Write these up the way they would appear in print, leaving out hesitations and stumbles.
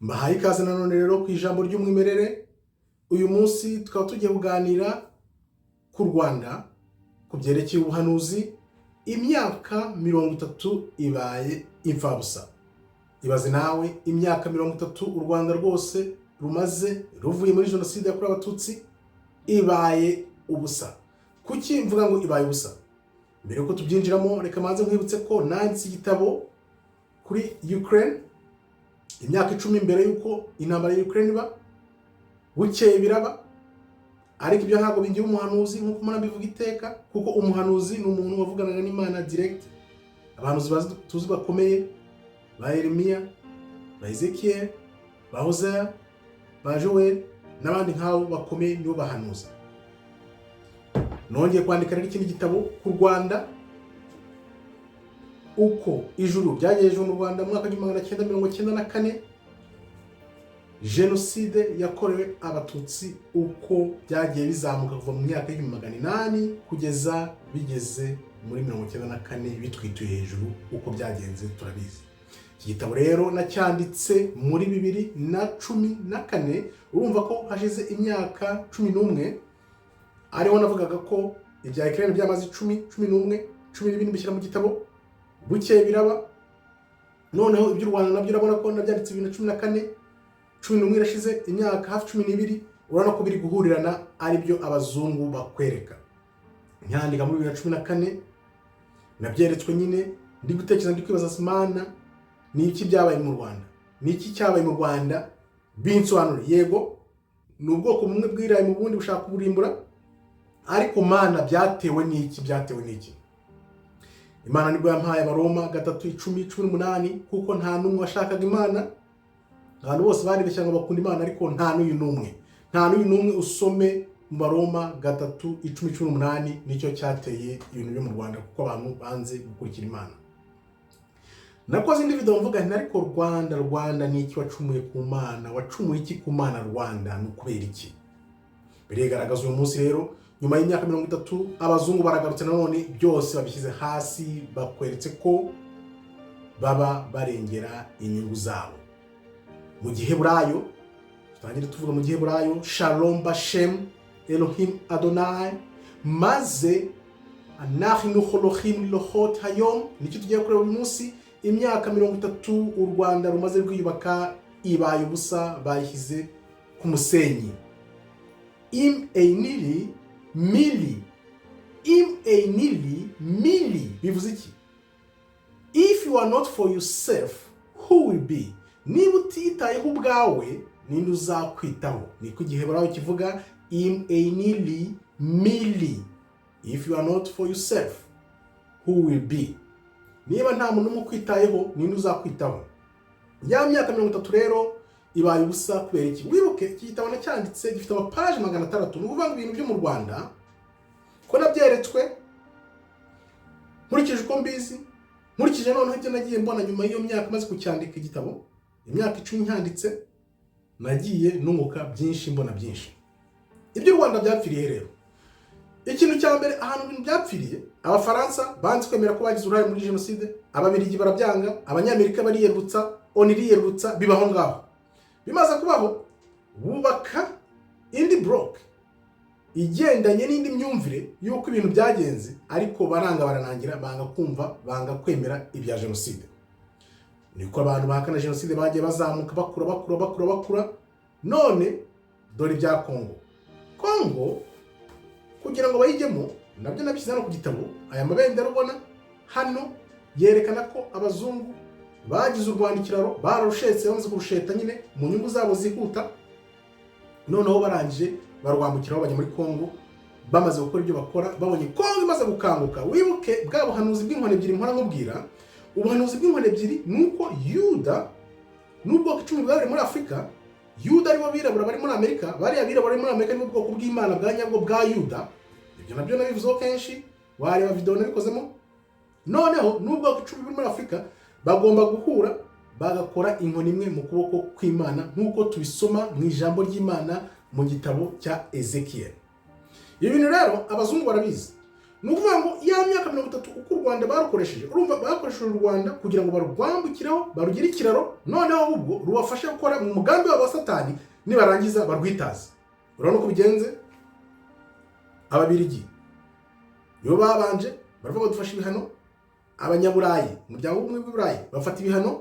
Mbahaye ikaze nanone rero ku ijambo ry'umwimerere. Uyu munsi tukaba tugiye kuganira ku Rwanda ku byerekeye ubuhanuzi. Imyaka 30 ibaye imfabusa. Ibaze nawe imyaka 30 u Rwanda rwose rumaze ruvuye muri jenoside yakorewe abatutsi ibaye ubusa. Kuki mvuga ngo ibaye ubusa? Mbere yuko tubyinjiramo reka manze nkwibutse ko nanditse igitabo kuri Ukraine imyaka 10 mbere yuko intambara ya Ukraine iba, bukeye biraba. Ariko ibyo ntabwo bingira umuhanuzi nkuko mwana bivuga iteka, kuko umuhanuzi ni umuntu wavuganaga n'Imana direct. Abantu tuzi bakomeye ba Yeremiya, ba Ezekiel, ba Hosea, ba Joel n'abandi nk'abo bakomeye nibo bahanuza. Nongeye kwandika rero ikindi gitabo ku Rwanda, uko ijuru byagejejwe mu Rwanda mu mwaka wa 1994, jenoside yakorewe abatutsi uko byagiye bizamuka kuva mu myaka y'800 kugeza bigeze muri 1994 bitwituye hejuru. Uko byagenze turabizi. Iki gitabo rero nacyanditse muri 2014. Urumva ko hashize imyaka 11. Ariho navugaga ko ibya Ukraine byamaze 10, 11, 12 bishyira mu gitabo, bukeye biraba. Noneho ibyo Rwanda nabyo urabona ko nabyanditse 2014, 11 irashize imyaka hafi 12. Urabona ko biri guhurirana, ari byo abazungu bakwereka. Nyandika muri 2014 nabyeretswe nyine, ndi gutekereza ndi kwibaza Simana ni iki byabaye mu Rwanda, ni iki cyabaye mu Rwanda, binsobanure. Yego ni ubwoko bumwe bwiraye mu bundi bushaka kuburimbura, ariko Mana byatewe n'iki? Byatewe n'iki? Imana nibwo yampaye Abaroma 3:10-18, kuko nta numwe washakaga Imana. Abantu bose bari beshya ngo bakunda Imana, ariko nta n'uyu numwe. Usome mu Baroma 3:10-18 nicyo cyateye ibintu byo mu Rwanda, kuko abantu banze gukurikira Imana. Nakoze indi video mvuga nti ariko Rwanda ni iki wacumuye ku Mana? Wacumuye iki ku Mana Rwanda? Ni kubera iki? Biregaragaza uyu munsi rero nyuma y'imyaka 30 abazungu baragarutse nanone, byose babishyize hasi, bakweretse ko baba barengera inyungu zabo. Mu Giheburayo, tutangire tuvuga mu Giheburayo, Shalom Bashem Elohim Adonai maze anahnu Elohim lohot hayom. Nicyo tugiye kureba uyu munsi. Imyaka 30 u Rwanda rumaze rwiyubaka ibaye ubusa, bayishyize ku musenyi. Im einili mili bivuze iki? If you are not for yourself, who will be? Niba utitayeho ubwawe, ninde uzakwitaho? Niko Igiheburayo kivuga, im einili mili. If you are not for yourself, who will be? Niba nta muntu umukwitayeho, ninde uzakwitaho? Ya myaka 30 rero ibaye ubusa kubera iki? Wibuke iki gitabo nacyanditse gifite amapaje 600. Ni ukuvuga ibintu byo mu Rwanda ko nabyeretswe, nkurikije uko mbizi, nkurikije noneho ibyo nagiye mbona nyuma y'iyo myaka maze kucyandika igitabo. Imyaka 10 nyanditse, nagiye nunguka byinshi, mbona byinshi. Ibyo Rwanda byapfiriye rero, ikintu cya mbere ahantu ibintu byapfiriye, Abafaransa banze kwemera ko bagize uruhare muri jenoside, Ababiligi barabyanga, Abanyamerika bariyerutsa, ONU iriyerutsa, bibaho ngaho. Bimaze kubaho, bubaka indi block igendanye n'indi myumvire y'uko ibintu byagenze, ariko baranga baranangira, banga kumva, banga kwemera ibya jenoside. Niko abantu bahakana jenoside bagiye bazamuka bakura. None dore ibya Kongo kugira ngo bayijyemo, nabyo nabishyize no ku gitabo. Aya mabendera ubona hano yerekana ko abazungu bagize u Rwanda ikiraro, bararushetse, bamaze kurusheta nyine mu nyungu zabo zihuta. Noneho barangije barwambukiraho bajya muri Kongo, bamaze gukora ibyo bakora, babonye Kongo imaze gukanguka. Wibuke bwa buhanuzi bw'inkone ebyiri mpora nkubwira. Ubuhanuzi bw'inkone ebyiri nuko Yuda n'ubwoko 10 bwari muri Afrika. Yuda aribo birabura bari muri Amerika, bari abirabura bari muri Amerika, ni ubwoko bw'Imana bwa nyabwo bwa Yuda. Ibyo nabyo nabivuzeho kenshi, wareba video nabikozemo. Noneho n'ubwoko 10 buri muri Afrika bagomba guhura, bagakora inkoni imwe mu kuboko kw'Imana, nk'uko tubisoma mu ijambo ry'Imana mu gitabo cya Ezekiel. ibi bintu rero abazungu barabizi. Ni ukuvuga ngo ya myaka 30 uko u Rwanda barukoresheje, urumva bakoresheje u Rwanda kugira ngo barwambukireho, barugire ikiraro, noneho ahubwo rubafashe gukora mu mugambi wa Satani, nibarangiza barwitaze. Urabona uko bigenze. Ababirigi nibo babanje baravuga dufashe ibihano. Abanyaburayi, umuryango w'ubumwe bw'Uburayi bafata ibihano,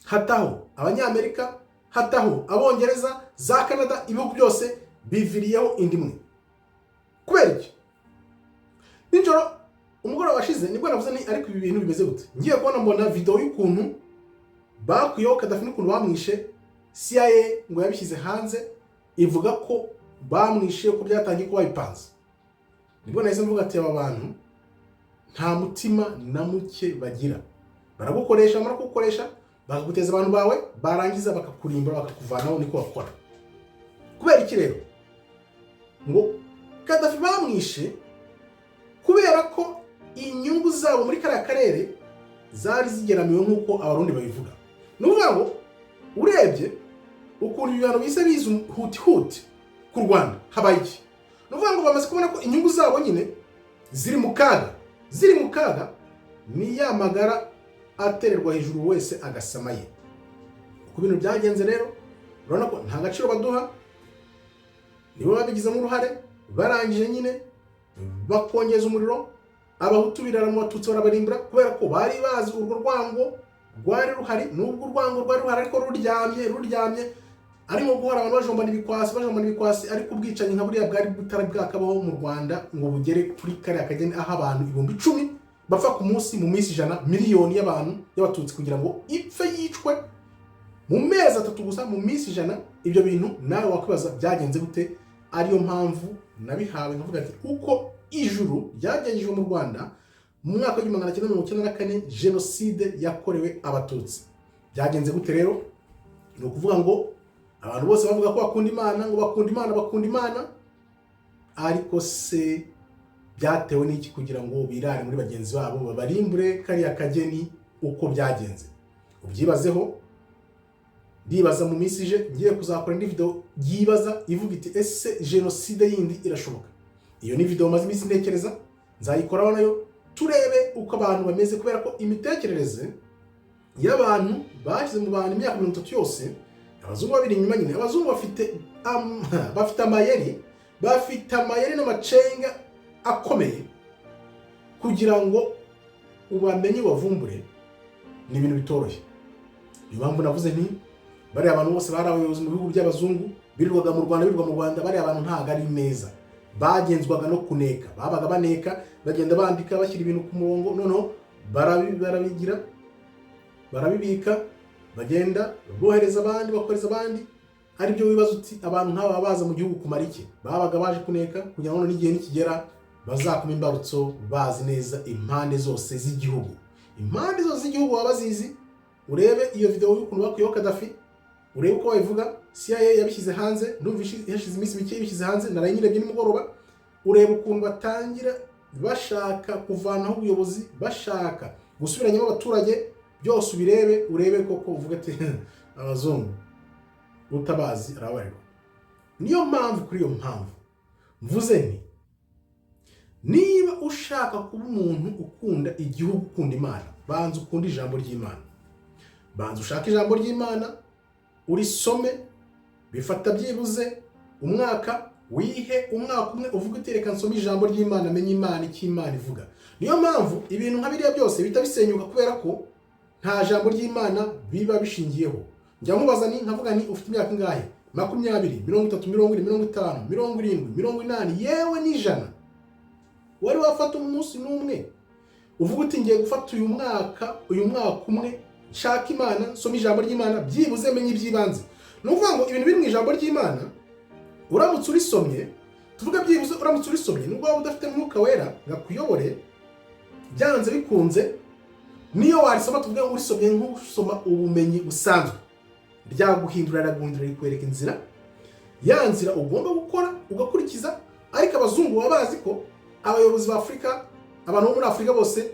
hataho Abanyamerika, hataho Abongereza, za Canada, ibihugu byose biviriyeho indimwe. Kubera iki? Nijoro umugoroba washize nibwo navuze ni ariko ibi bintu bimeze gute. Ngiye kubona mbona video y'ukuntu bakuyeho Gaddafi n'ukuntu bamwishe. CIA ngo yabishyize hanze ivuga ko bamwishe, ko byatangiye kuba bipanze. Nibwo nahise mvuga ati aba bantu nta mutima na muke bagira. Baragukoresha, baragukoresha, bakaguteza abantu bawe, barangiza bakakurimbura, bakakuvanaho. Niko bakora. Kubera iki rero? Ngo Gaddafi bamwishe kubera ko inyungu zabo muri kariya karere zari zigeramiwe nk'uko abarundi babivuga. Nuvuga ngo urebye ukuntu ibintu bise bizu huti ku Rwanda habaye iki. Nuvuga ngo bamaze kubona ko inyungu zabo nyine ziri mu kaga, ni ya magara atererwa hejuru wese agasamaye. Ku bintu byagenze rero urabona ko nta gaciro baduha, nibo babigizemo uruhare. Barangije nyine bakongeza umuriro, abahutu birara mu batutsi barabarimbura, kubera ko bari bazi urwo rwango rwari ruhari. Nubwo urwango rwari ruhari ariko ruryamye arimo guhora abantu bajombana ibikwasi, ariko ubwicanyi nka buriya bwari butari bwakabaho mu Rwanda ngo bugere kuri kariya kageni, aho abantu 10,000 bapfa ku munsi, mu minsi 100 miliyoni y'abantu y'abatutsi kugira ngo ipfe yicwe mu mezi 3 gusa, mu minsi 100. Ibyo bintu nawe wakwibaza byagenze gute. Ariyo mpamvu nabihawe nkavuga ati uko ijuru ryagejejwe mu Rwanda mu mwaka wa 1994 jenoside yakorewe abatutsi. Byagenze gute rero? Ni ukuvuga ngo abantu bose bavuga ko bakunda Imana, ngo bakunda Imana, ariko se byatewe n'iki kugira ngo birare muri bagenzi babo babarimbure kariya kageni? Uko byagenze ubyibazeho. Ndibaza mu minsi ije ngiye kuzakora indi video yibaza ivuga iti ese jenoside yindi irashoboka. Iyo ni video maze iminsi ntekereza, nzayikoraho nayo turebe uko abantu bameze, kubera ko imitekerereze y'abantu bashyize mu bantu imyaka 30 yose, abazungu babiri inyuma nyine. Abazungu bafite amayeri n'amacenga akomeye kugira ngo ubamenye wavumbure. Ni ibintu bitoroshye. Niyo mpamvu navuze nti bari abantu bose bari abayobozi mu bihugu by'abazungu birirwaga mu Rwanda, bari abantu ntago ari neza, bagenzwaga no kuneka. Babaga baneka, bagenda bandika, bashyira ibintu ku murongo, noneho barabibika, bagenda bohereza abandi, bakoreza abandi. Ari byo wibaza uti abantu nk'aba baza mu gihugu kumara iki? Babaga baje kuneka kugira ngo n'igihe nikigera bazakuma imbarutso, bazi neza impande zose z'igihugu. Impande zose z'igihugu wabazizi. Urebe iyo video y'ukuntu bakuyeho Gaddafi, urebe uko babivuga. CIA yabishyize hanze, ndumva yashize iminsi mike yabishyize hanze, naraye nyirebye nimugoroba. Urebe ukuntu batangira bashaka kuvanaho ubuyobozi, bashaka gusubiranyamo abaturage, byose ubirebe. Urebe koko uvuga ati abazungu utabazi arabareba. Niyo mpamvu, kuri iyo mpamvu mvuze nti niba ushaka kuba umuntu ukunda igihugu, ukunda Imana, banza ukunda ijambo ry'Imana. Banza ushaka ijambo ry'Imana, urisome, bifata byibuze umwaka, wihe umwaka umwe uvuga uti reka nsome ijambo ry'Imana, menye Imana icyo Imana ivuga. Niyo mpamvu ibintu nka biriya byose bita bisenyuka, kubera ko nta jambo ry'Imana biba bishingiyeho. Njya mubaza ni nkavuga ni ufite imyaka ingahe? 20, 30, 40, 50, 70, 80, yewe n'ijana. Wari wafata umunsi n'umwe uvuga uti ngiye gufata uyu mwaka umwe shaka Imana, soma ijambo ry'Imana, byibuze menye ibyibanze. Nuvuga ngo ibintu biri mu ijambo ry'Imana uramutse urisomye, tuvuga byibuze uramutse urisomye, nubwo waba udafite Mwuka Wera ngakuyobore, byanze bikunze niyo warisoma, tuvuga ngo urisomye nk'usoma ubumenyi busanzwe, ryaguhindura rikwereka inzira, ya nzira ugomba gukora ugakurikiza. Ariko abazungu baba bazi ko abayobozi ba Afurika, abantu bo muri Afurika bose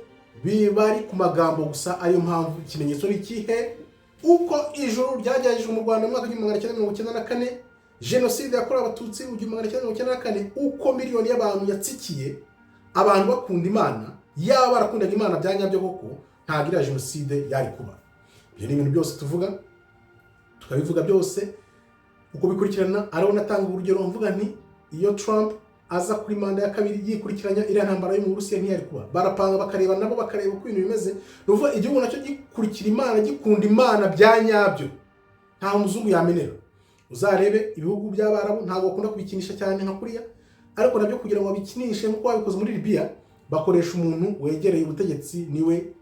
bari ku magambo gusa. Ariyo mpamvu ikimenyetso ni kihe? Uko ijuru ryagejejwe mu Rwanda mu mwaka wa 1994 jenoside yakorewe abatutsi mu 1994 uko miliyoni y'abantu yatsikiye abantu bakunda Imana, yaba barakundaga Imana bya nyabyo koko, ntabwo iriya jenoside yari kuba. Ibyo ni ibintu byose tuvuga, tukabivuga byose uko bikurikirana. Ariho natanga urugero mvuga nti iyo Trump aza kuri manda ya kabiri yikurikiranya iriya ntambara yo mu Burusiya ntiyari kuba. Barapanga bakareba nabo bakareba uko ibintu bimeze, nuvuga igihugu nacyo gikurikira Imana, gikunda Imana bya nyabyo, nta muzungu yamenera. Uzarebe ibihugu by'Abarabu ntabwo bakunda kubikinisha cyane nka kuriya, ariko nabyo kugira ngo babikinishe nk'uko babikoze muri Libya, bakoresha umuntu wegereye ubutegetsi, niwe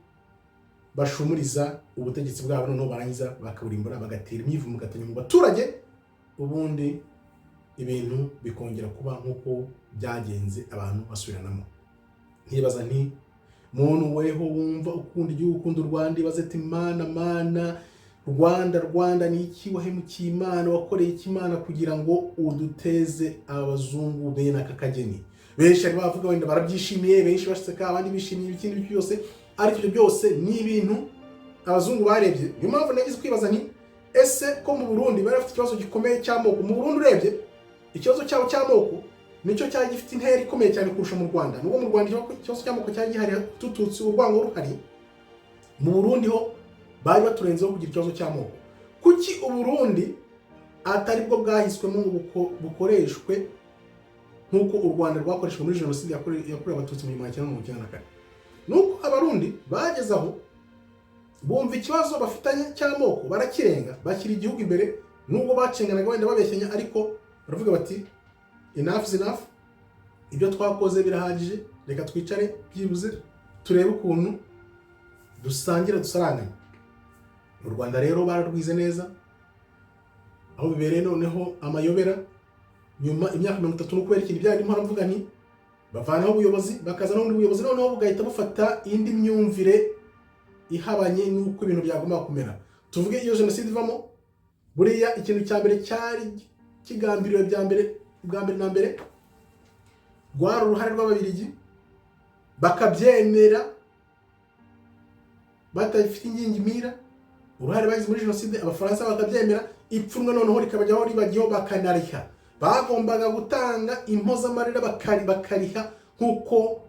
bashumuriza ubutegetsi bwabo, noneho barangiza bakaburimbura, bagatera imyivumbagatanyo mu baturage, ubundi ibintu bikongera kuba nk'uko byagenze, abantu basubiranamo. Ntibaza nti muntu weho wumva ukunda igihugu, ukunda u Rwanda, ibaze ati mana Rwanda ni iki wahemukiye Imana, wakoreye iki Imana kugira ngo uduteze abazungu bene aka kageni. Benshi ari bavuga wenda barabyishimiye, benshi baseka, abandi bishimiye ikindi byose, ariko ibyo byose ni ibintu abazungu barebye. Niyo mpamvu nagize kwibaza nti ese ko mu Burundi bari bafite ikibazo gikomeye cy'amoko. Mu Burundi urebye ikibazo cyabo cy'amoko nicyo cyari gifite intera ikomeye cyane kurusha mu Rwanda. Nubwo mu Rwanda ikibazo cy'amoko cyari gihari, tututsi urwango ruhari, mu Burundi ho bari baturenzeho kugira ikibazo cy'amoko. Kuki u Burundi atari bwo bwahiswemo ngo bukoreshwe nk'uko u Rwanda rwakoreshejwe muri jenoside yakorewe abatutsi mu 1994? Nuko abarundi bageze aho bumva ikibazo bafitanye cy'amoko, barakirenga, bashyira igihugu imbere. Nubwo bacenganaga wenda babeshyanya, ariko baravuga bati enough is enough, ibyo twakoze birahagije, reka twicare byibuze turebe ukuntu dusangira dusaranganya. Mu Rwanda rero bararwize neza, aho bibereye noneho amayobera. Nyuma imyaka 30 no kubera ikintu byari mpora mvuga nti bavanaho ubuyobozi bakaza n'ubundi buyobozi, noneho bugahita bufata indi myumvire ihabanye n'uko ibintu byagomba kumera. Tuvuge iyo jenoside ivamo, buriya ikintu cya mbere cyari kigambiriwe bwa mbere na mbere rwari uruhare rw'Ababiligi, bakabyemera batafite ingingimira. Uruhare bagize muri jenoside Abafaransa bakabyemera, ipfunwe noneho rikabajyaho ribagiho bakanariha. Bagombaga gutanga impozamarira bakariha nk'uko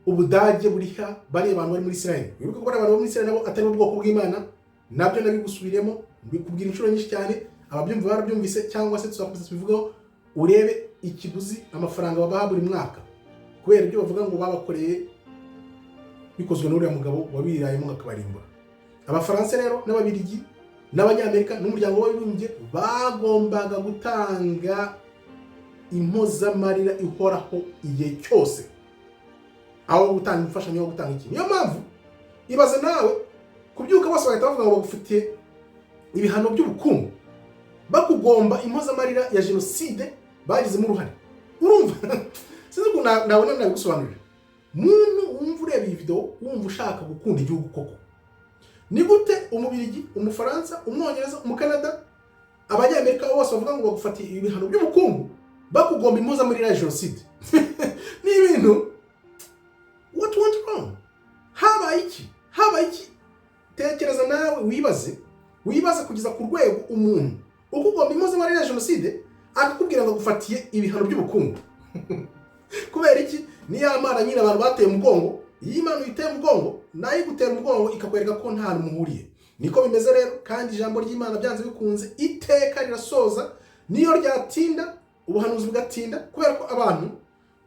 Ubudage buriha bari abantu bari muri Israel. Wibuke ko bari abantu muri Israel nabo atari ubwoko bw'Imana, nabyo nabigusubiremo mbikubwira inshuro nyinshi cyane. Ababyumva barabyumvise, cyangwa se tuzakomeza tubivugaho. Urebe ikiguzi amafaranga babaha buri mwaka kubera ibyo bavuga ngo babakoreye bikozwe n'uriya mugabo wabirayemo akabarimbura. Abafaransa rero n'Ababiligi n'Abanyamerika n'umuryango w'Abibumbye bagombaga gutanga impozamarira ihoraho igihe cyose, aho gutanga imfashanyo yo gutanga iki. Niyo mpamvu ibaze nawe kubyuka bose bahita bavuga ngo bagufitiye ibihano by'ubukungu, bakugomba impozamarira ya jenoside bagizemo uruhare. Urumva sinzi ko nabona nabigusobanurira. Muntu wumva ureba iyi video wumva ushaka gukunda igihugu koko, ni gute Umubirigi, Umufaransa, Umwongereza, Umukanada, Abanyamerika bose bavuga ngo bagufatiye ibihano by'ubukungu, bakugomba impozamarira ya jenoside? Ni ibintu what went wrong? Habaye iki? Tekereza nawe wibaze kugeza ku rwego umuntu ukugomba impozamarira ya jenoside akakubwira ngo agufatiye ibihano by'ubukungu. Kubera iki? Ni ya Mana nyine abantu bateye umugongo. Iyi Mana uyiteye umugongo, nayo igutera umugongo ikakwereka ko nta hantu muhuriye. Niko bimeze rero, kandi ijambo ry'Imana byanze bikunze iteka rirasoza. Niyo ryatinda ubuhanuzi bugatinda, kubera ko abantu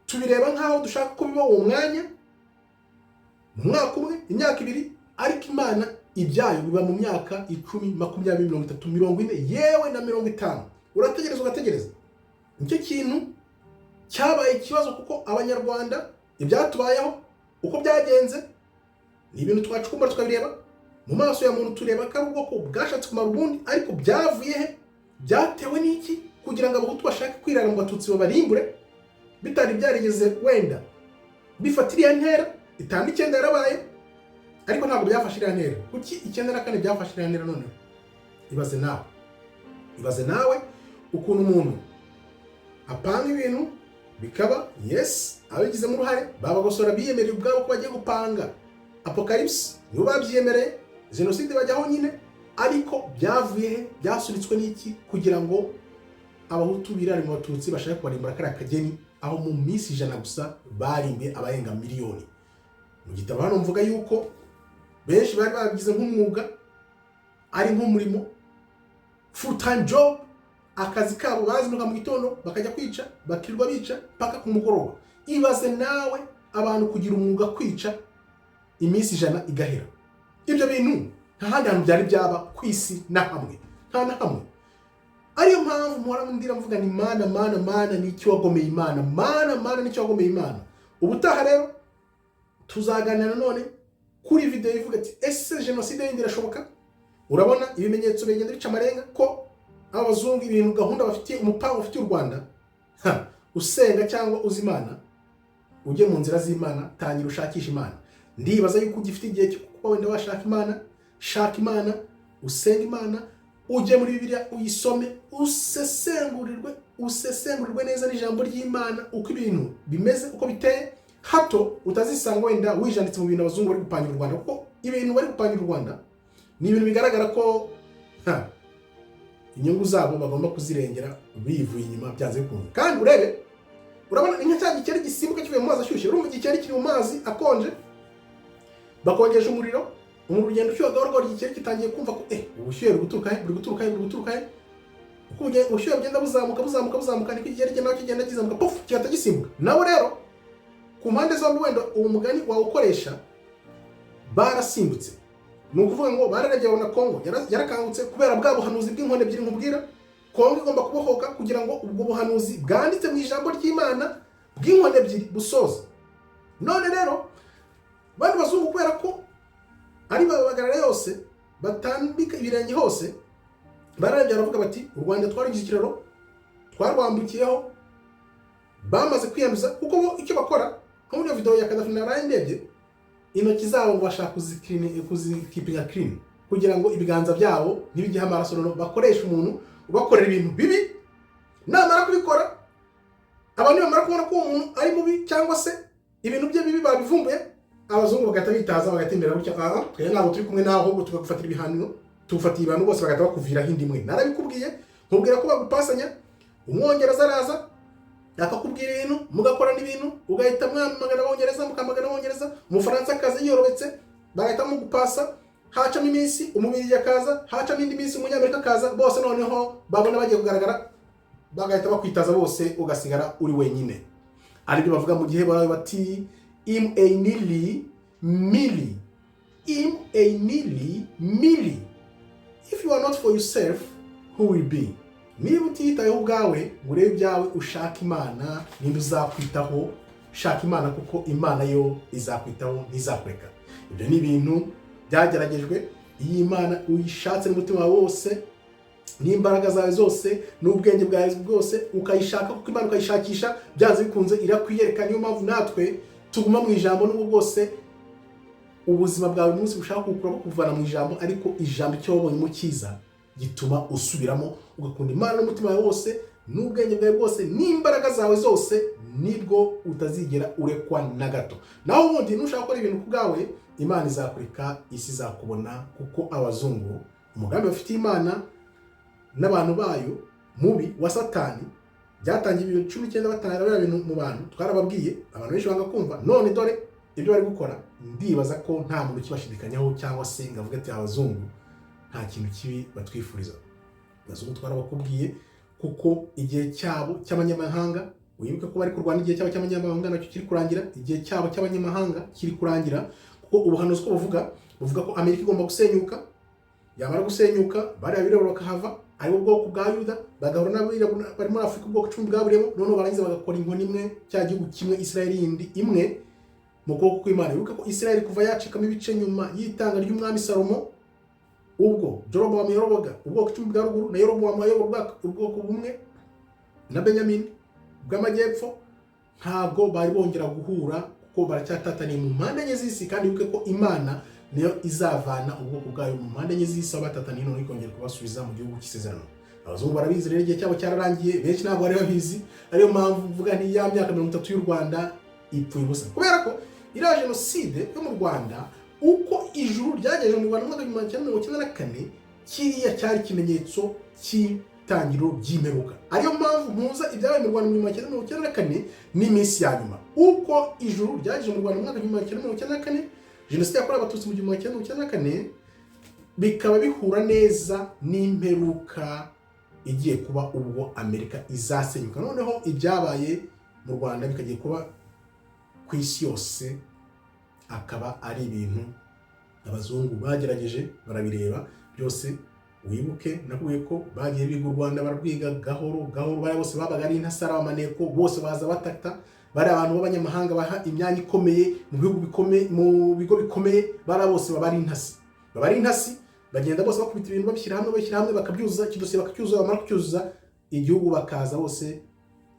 tubireba nkaho dushaka ko biba uwo mwanya, mu mwaka umwe, imyaka ibiri, ariko Imana ibyayo biba mu myaka 10, 20, 30, 40, yewe na 50. Ugategereza. Nicyo kintu cyabaye ikibazo, kuko Abanyarwanda ibyatubayeho uko byagenze ni ibintu twacukumbura tukabireba mu maso ya muntu, tureba ko ubwoko bwashatse kumara ubundi, ariko byavuye he? Byatewe n'iki? Kugira ngo Abahutu bashake kwirara mu Batutsi babarimbure, bitari byarigeze wenda bifatiriye ntera. 59 yarabaye, ariko ntabwo byafashe iriya ntera. Kuki 94 byafashe iriya ntera none? Ibaze nawe ukuntu umuntu apanga ibintu bikaba, yes, abigizemo uruhare, babagosora biyemerera ubwabo ko bagiye gupanga apocalypse, nibo babyiyemereye, jenoside bajyaho nyine, ariko byavuye he? Byasunitswe n'iki? Kugira ngo abahutu birari mu batutsi bashaka kubarimbura kariya kageni, aho mu minsi 100 gusa barimbiye abarenga miliyoni. Mu gitabo hano mvuga yuko benshi bari bagize nk'umwuga, ari nk'umurimo, full time job, akazi kabo bazinduka mu gitondo bakajya kwica, bakirwa bica paka ku mugoroba. Ibaze nawe abantu kugira umwuga kwica iminsi 100 igahera. Ibyo bintu nta handi hantu byari byaba ku isi na hamwe, nta na hamwe. Ariyo mpamvu mpora ndira mvuga ni mana ni icyo wagomeye Imana, mana ni icyo wagomeye Imana. Ubutaha rero tuzaganira none kuri video ivuga ati ese genocide yindi irashoboka? Urabona ibimenyetso bigenda bica amarenga ko abazungu ibintu gahunda bafitiye, umupango bafitiye u Rwanda. Usenga cyangwa uzi Imana, ujye mu nzira z'Imana, tangira ushakisha Imana. Ndibaza yuko ugifite igihe cyo kuba wenda washaka Imana, shaka Imana, usenga Imana, ujye muri Bibiliya uyisome, usesengurirwe neza n'ijambo ry'Imana uko ibintu bimeze, uko biteye, hato utazisanga wenda wijanditse mu bintu abazungu bari gupangira u Rwanda, kuko ibintu bari gupangira u Rwanda ni ibintu bigaragara ko inyungu zabo bagomba kuzirengera bivuye inyuma byanze bikunze. Kandi urabona inka cya gikeri gisimbuka kivuye mu mazi ashyushye, urumva igikeri kiri mu mazi akonje, bakongeje umuriro ugenda ushyuha gahoro gahoro, igikeri kitangiye kumva ko ubushyuhe buri guturuka he. Uko ubushyuhe bugenda buzamuka niko igikeri nawe kigenda kizamuka, puff, kigahita gisimbuka. Nawe rero ku mpande zombi wenda uwo mugani wawukoresha barasimbutse. Ni ukuvuga ngo bararagiye na Kongo yarakangutse kubera bwa buhanuzi bw'inkone ebyiri nkubwira. Kongo igomba kubohoka kugira ngo ubwo buhanuzi bwanditse mu ijambo ry'Imana bw'inkone ebyiri busoze. None rero bandi bazungu kubera ko ari babagarara yose batambika ibirenge hose, bararagiye baravuga bati u Rwanda twarigize ikiraro twarwambukiyeho, bamaze kwiyanduza. Kuko bo icyo bakora nko muri video ya Kadafi na Rayindebye, intoki zabo ngo bashaka kuzikipinga clean kugira ngo ibiganza byabo ntibijye amaraso. Noneho bakoresha umuntu ubakorera ibintu bibi, namara kubikora abantu bamara kubona ko umuntu ari mubi cyangwa se ibintu bye bibi babivumbuye, abazungu bagahita bitaza bagatembera gutya, twe ntabwo turi kumwe naho, ahubwo tugagufatira ibihano, tufatiye abantu bose bagahita bakuvira hindi mwe. Narabikubwiye nkubwira ko bagupasanya, umwongereza araza akakubwira ibintu mugakora n'ibintu, ugahita mwamagana abongereza mukamagana abongereza, umufaransa akazi yorobetse bagahita mugupasa, hacamo iminsi umubiri yakaza, hacamo indi minsi umunyamerika akaza, bose noneho babona bagiye kugaragara bagahita bakwitaza bose, ugasigara uri wenyine. Aribyo bavuga mu gihe barawe bati im einili mili, if you are not for yourself, who will be? Niba utitayeho ubwawe urebe ibyawe, ushaka Imana, ninde uzakwitaho? Shaka Imana kuko Imana yo izakwitaho, ntizakureka. Ibyo ni ibintu byageragejwe. Iyi Imana uyishatse n'umutima wawe wose, n'imbaraga zawe zose, n'ubwenge bwawe bwose, ukayishaka kuko Imana ukayishakisha, byanze bikunze irakwiyereka. Niyo mpamvu natwe tuguma mu ijambo, n'ubwo bwose ubuzima bwawe umunsi bushaka kukura kuvana mu ijambo, ariko ijambo icyo wabonye mu cyiza gituma usubiramo ugakunda Imana n'umutima wawe wose, n'ubwenge bwawe bwose, n'imbaraga zawe zose, nibwo utazigera urekwa na gato. Naho ubundi nushaka gukora ibintu kubwawe, Imana izakureka, isi izakubona. Kuko abazungu umugambi bafite Imana n'abantu bayo mubi wa Satani byatangiye 19 batangira ibintu mu bantu, twarababwiye abantu benshi banga kumva. None dore ibyo bari gukora, ndibaza ko nta muntu kibashidikanyaho cyangwa se ngavuga ati abazungu nta kintu kibi batwifuriza. Abazungu twarabakubwiye kuko igihe cyabo cy'abanyamahanga, wibuke ko bari kurwana igihe cyabo cy'abanyamahanga nacyo kiri kurangira, igihe cyabo cy'abanyamahanga kiri kurangira. Kuko ubuhanuzi ko buvuga ko Amerika igomba gusenyuka, yamara gusenyuka bari abirabura bakahava, ari ubwoko bwa Yuda, bagahura n'abirabura bari muri Afurika ubwoko 10 bwaburemo, noneho barangiza bagakora inkoni imwe, cya gihugu kimwe Israeli yindi imwe mu bwoko kw'Imana. Wibuke ko Israeli kuva yacikamo ibice nyuma y'itanga ry'umwami Salomo, ubwo Jeroboamu yorobaga ubwoko 10 bwa ruguru, na Yeroboamu ayoboraga ubwoko bumwe, na Benyamini bw'amajyepfo, ntabwo bari bongera guhura kuko baracyatataniye mu mpande enye z'isi. Kandi wibuke ko Imana niyo izavana ubwoko bwayo mu mpande enye z'isi, abatataniye none ikongera kubasubiza mu gihugu cy'isezerano. Abazungu barabizi rero igihe cyabo cyararangiye, benshi ntabwo bari babizi. Ariyo mpamvu mvuga nti ya myaka 30 y'u Rwanda ipfuye ubusa, kubera ko iriya jenoside yo mu Rwanda, uko ijuru ryagejeje mu Rwanda mu 1994, kiriya cyari ikimenyetso itangiriro ry'imperuka. Ariyo mpamvu mpuza ibyabaye mu Rwanda mu 1994 n'iminsi ya nyuma. Uko ijuru ryaje mu Rwanda mu mwaka wa 1994, jenoside yakorewe abatutsi mu 1994, bikaba bihura neza n'imperuka igiye kuba ubwo Amerika izasenyuka. Noneho ibyabaye mu Rwanda bikagiye kuba ku isi yose, akaba ari ibintu abazungu bagerageje barabireba byose. Wibuke nakubwiye ko bagiye biga u Rwanda barabwiga gahoro gahoro, bari bose babaga ari intasara amaneko, bose baza batata, bari abantu b'abanyamahanga baha imyanya ikomeye mu bihugu bikomeye, mu bigo bikomeye, bari bose baba ari intasi, bagenda bose bakubita ibintu babishyira hamwe bakabyuzuza, kidosiye bakacyuzuza, bamara kucyuzuza igihugu bakaza bose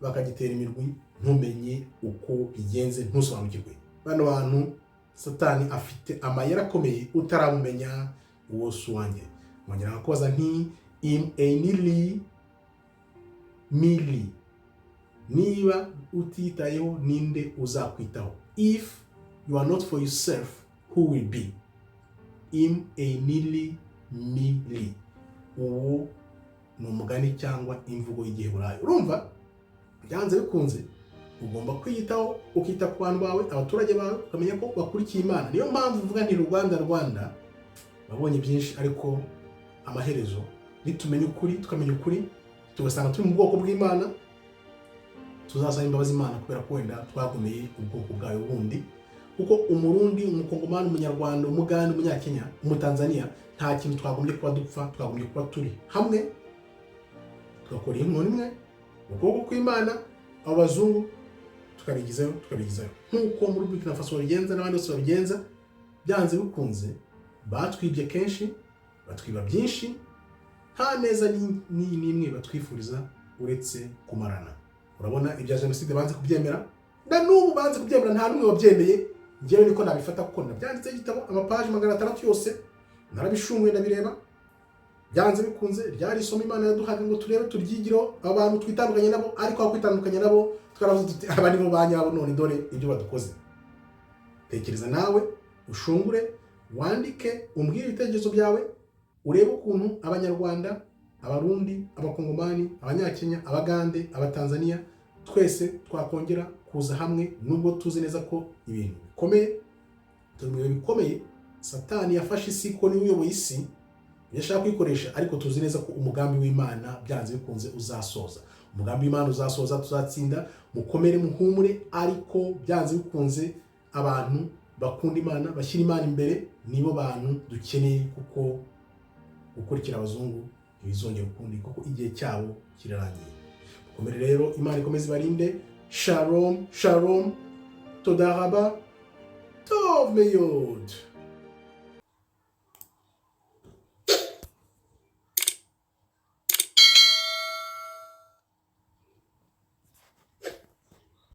bakagitera imirwi, ntumenye uko bigenze, ntusobanukirwe. Bano bantu Satani afite amayera akomeye utaramumenya uwo suwanjye. Mwongera kubaza nti enili mili, niba utitayeho ninde uzakwitaho? If you are not for yourself, who will be? Enili mili. Uwo ni umugani cyangwa imvugo y'Igiheburayo. Urumva byanze bikunze ugomba kwiyitaho, ukita ku bantu bawe, abaturage bawe, ukamenya ko bakurikiye Imana. Niyo mpamvu uvuga nti Rwanda babonye byinshi, ariko amaherezo nitumenya ukuri, tukamenya ukuri, tugasanga turi mu bwoko bw'Imana, tuzasaba imbabazi Imana kubera ko wenda twagomeye ubwoko bwayo bundi. Kuko Umurundi, Umukongomani, Umunyarwanda, Umugande, Umunyakenya, Umutanzania, nta kintu twagombye kuba dupfa, twagombye kuba turi hamwe, tugakora inkono imwe, ubwoko kw'Imana, abazungu tukabigizayo. Nk'uko muri Burkina Faso babigenza n'abandi bose babigenza, byanze bikunze batwibye kenshi, batwiba byinshi, nta neza n'imwe batwifuriza uretse kumarana. Urabona ibya jenoside banze kubyemera, na n'ubu banze kubyemera, nta n'umwe wabyemeye. Ngewe niko nabifata kuko nabyanditse igitabo, amapaji 600 yose narabishunguye ndabireba. Byanze bikunze ryari isomo Imana yaduhaga ngo turebe turyigireho, abantu twitandukanye nabo, ariko aho kwitandukanya nabo twaravuze tuti aba nibo banyabo, none dore ibyo badukoze. Tekereza nawe, ushungure, wandike, umbwire ibitekerezo byawe, urebe ukuntu Abanyarwanda, Abarundi, Abakongomani, Abanyakenya, Abagande, Abatanzania, twese twakongera kuza hamwe, nubwo tuzi neza ko ibintu bikomeye Satani yafashe isi ko niwe uyoboye isi, yashaka kwikoresha, ariko tuzi neza ko umugambi w'Imana byanze bikunze uzasoza. Umugambi w'Imana uzasoza, tuzatsinda. Mukomere, muhumure, ariko byanze bikunze abantu bakunda Imana, bashyira Imana imbere, nibo bantu dukeneye, kuko gukurikira abazungu ntibizongera ukundi, kuko igihe cyabo kirarangiye. Mukomere rero, Imana ikomeze ibarinde. Shalom, shalom, todaraba, tov meyod.